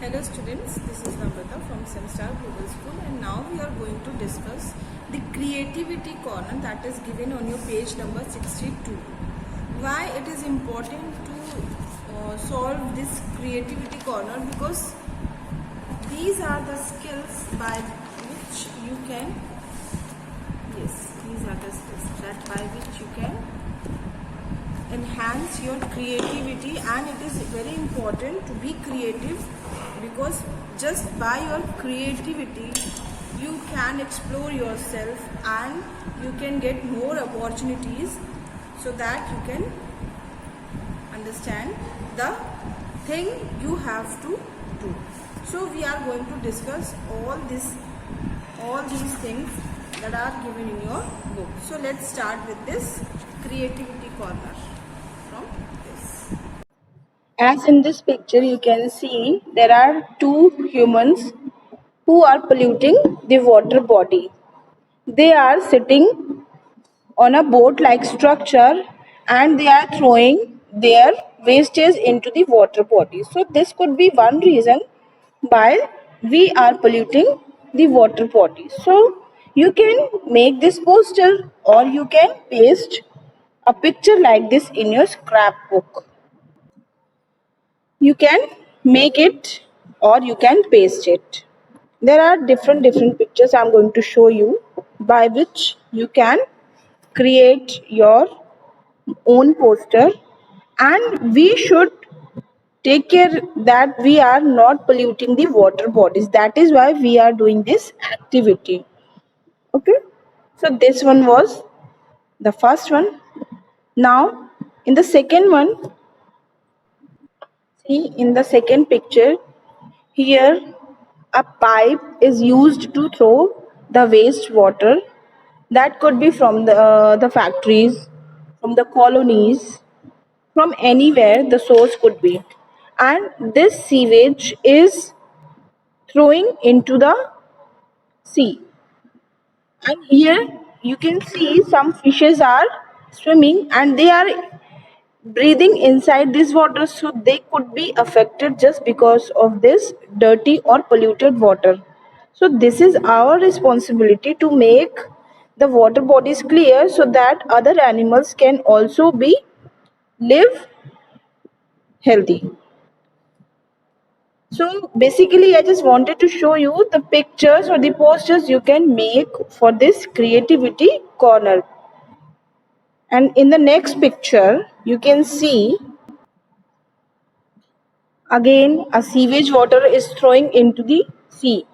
Hello students, this is Namrata from Semstar Global School, and now we are going to discuss the creativity corner that is given on your page number 62. Why it is important to solve this creativity corner, because these are the skills by which you can, these are the skills that by which you can enhance your creativity. And it is very important to be creative, because just by your creativity you can explore yourself and you can get more opportunities, so that you can understand the thing you have to do. So we are going to discuss all these things that are given in your book. So let's start with this creativity corner from this. As in this picture, you can see there are two humans who are polluting the water body. They are sitting on a boat like structure and they are throwing their wastage into the water body. So, this could be one reason why we are polluting the water body. So, you can make this poster or you can paste a picture like this in your scrapbook. You can make it or you can paste it. There are different pictures I'm going to show you, by which you can create your own poster. And we should take care that we are not polluting the water bodies. That is why we are doing this activity. Okay, so this one was the first one. Now in the second one, see in the second picture, here a pipe is used to throw the waste water. That could be from the factories, from the colonies, from anywhere the source could be. And this sewage is throwing into the sea. And here you can see some fishes are swimming and they are breathing inside this water, so they could be affected just because of this dirty or polluted water. So this is our responsibility to make the water bodies clear, so that other animals can also be live healthy. So basically I just wanted to show you the pictures or the posters you can make for this creativity corner. And in the next picture you can see again a sewage water is throwing into the sea.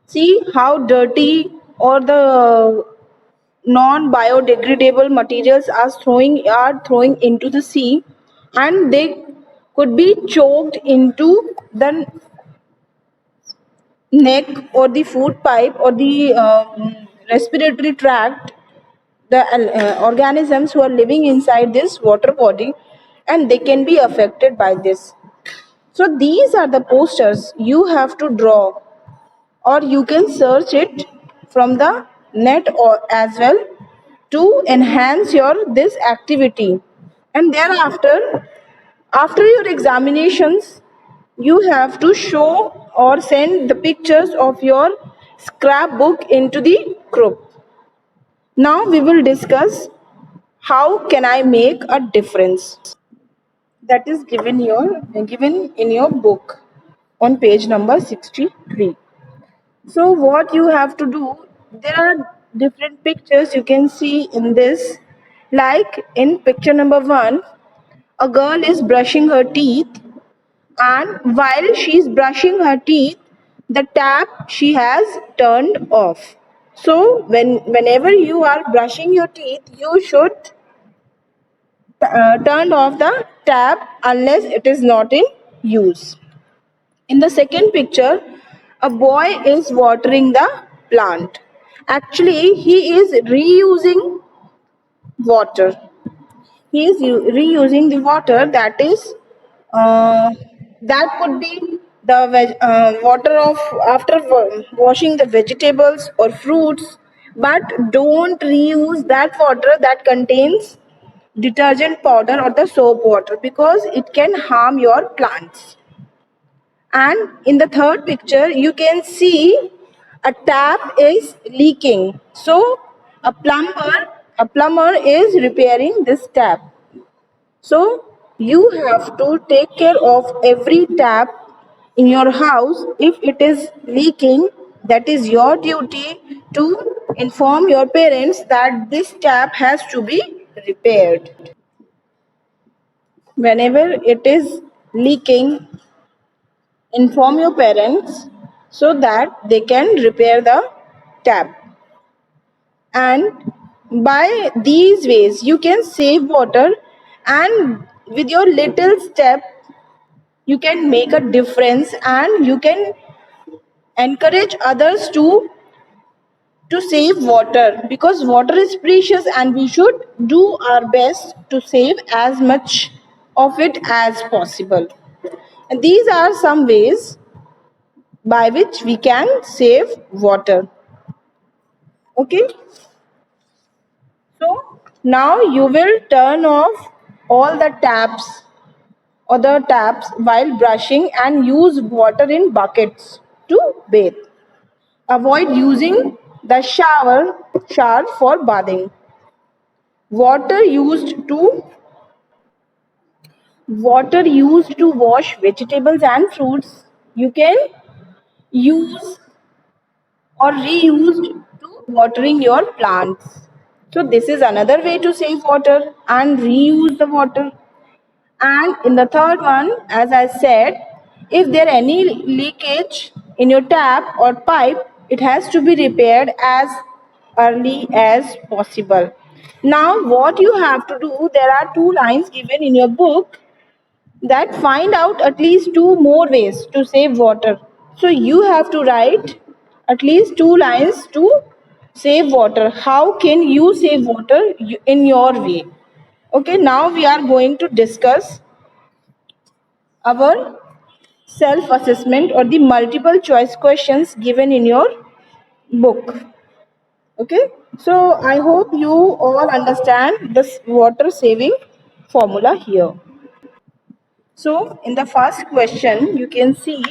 See how dirty or the non biodegradable materials are throwing into the sea, and they could be choked into the neck or the food pipe or the respiratory tract, the organisms who are living inside this water body, and they can be affected by this. So these are the posters you have to draw, or you can search it from the net or as well, to enhance your this activity. And thereafter, after your examinations, you have to show or send the pictures of your scrapbook into the group. Now we will discuss how can I make a difference. That is given in your book on page number 63. So what you have to do, there are different pictures you can see in this. Like in picture number 1, a girl is brushing her teeth, and while she is brushing her teeth, the tap she has turned off. So whenever you are brushing your teeth, you should turn off the tap unless it is not in use. In the second picture, a boy is watering the plant. Actually, he is reusing water. He is reusing the water uh, that could be the water of after washing the vegetables or fruits. But don't reuse that water that contains detergent powder or the soap water, because it can harm your plants. And in the third picture, you can see a tap is leaking. So a plumber is repairing this tap. So you have to take care of every tap in your house. If it is leaking, that is your duty to inform your parents that this tap has to be repaired. Whenever it is leaking, inform your parents so that they can repair the tap. And by these ways you can save water, and with your little step you can make a difference, and you can encourage others to save water, because water is precious and we should do our best to save as much of it as possible. And these are some ways by which we can save water. Okay, so now you will turn off all the taps or the taps while brushing and use water in buckets to bathe. Avoid using the shower for bathing. Water used to wash vegetables and fruits, you can use or reused to watering your plants. So this is another way to save water and reuse the water. And in the third one, as I said, if there any leakage in your tap or pipe, it has to be repaired as early as possible. Now, what you have to do, there are two lines given in your book that find out at least two more ways to save water. So you have to write at least two lines to save water. How can you save water in your way? Okay, now we are going to discuss our self assessment or the multiple choice questions given in your book. Okay, so I hope you all understand this water saving formula here. So in the first question you can see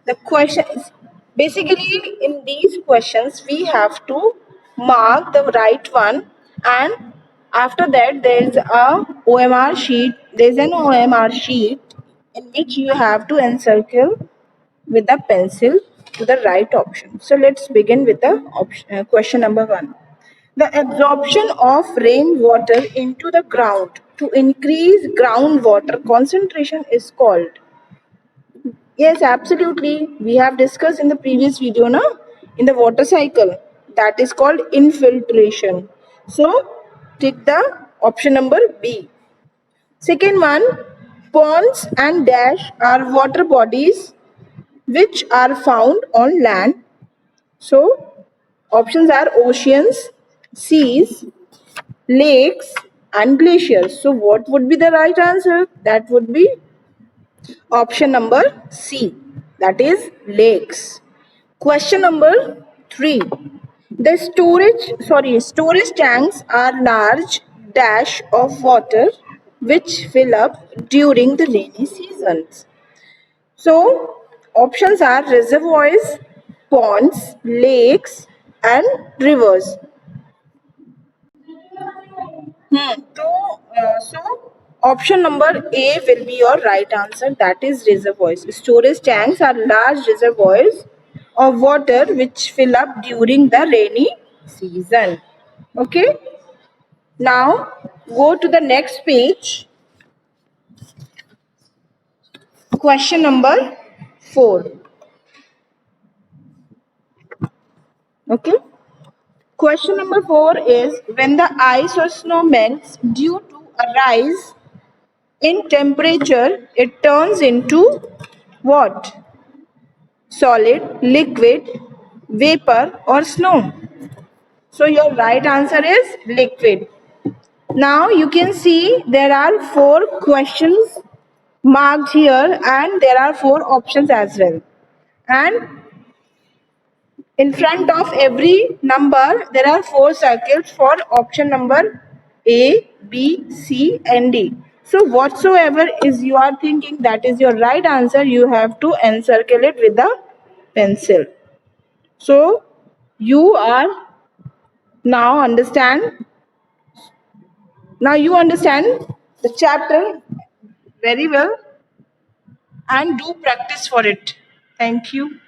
the questions. Basically in these questions we have to mark the right one, and after that there is an OMR sheet in which you have to encircle with the pencil to the right option. So let's begin with the question number 1. The absorption of rainwater into the ground to increase groundwater concentration is called. Yes, absolutely. We have discussed in the previous video, na, in the water cycle. That is called infiltration. So, take the option number B. Second one, ponds and dash are water bodies which are found on land. So, options are oceans, seas, lakes, and glaciers. So, what would be the right answer? That would be option number C, that is lakes. Question number 3. The storage tanks are large dash of water which fill up during the rainy seasons. So options are reservoirs, ponds, lakes and rivers. So option number A will be your right answer. That is reservoirs. Storage tanks are large reservoirs of water which fill up during the rainy season. Okay. Now go to the next page. Question number 4. Okay. Question number 4 is when the ice or snow melts due to a rise in temperature, it turns into what? Solid, liquid, vapor or snow. So your right answer is liquid. Now you can see there are 4 questions marked here and there are 4 options as well. And in front of every number there are 4 circles for option number A, B, C and D. So whatsoever is you are thinking that is your right answer, you have to encircle it with a pencil. So you are now understand now you understand the chapter very well and do practice for it. Thank you.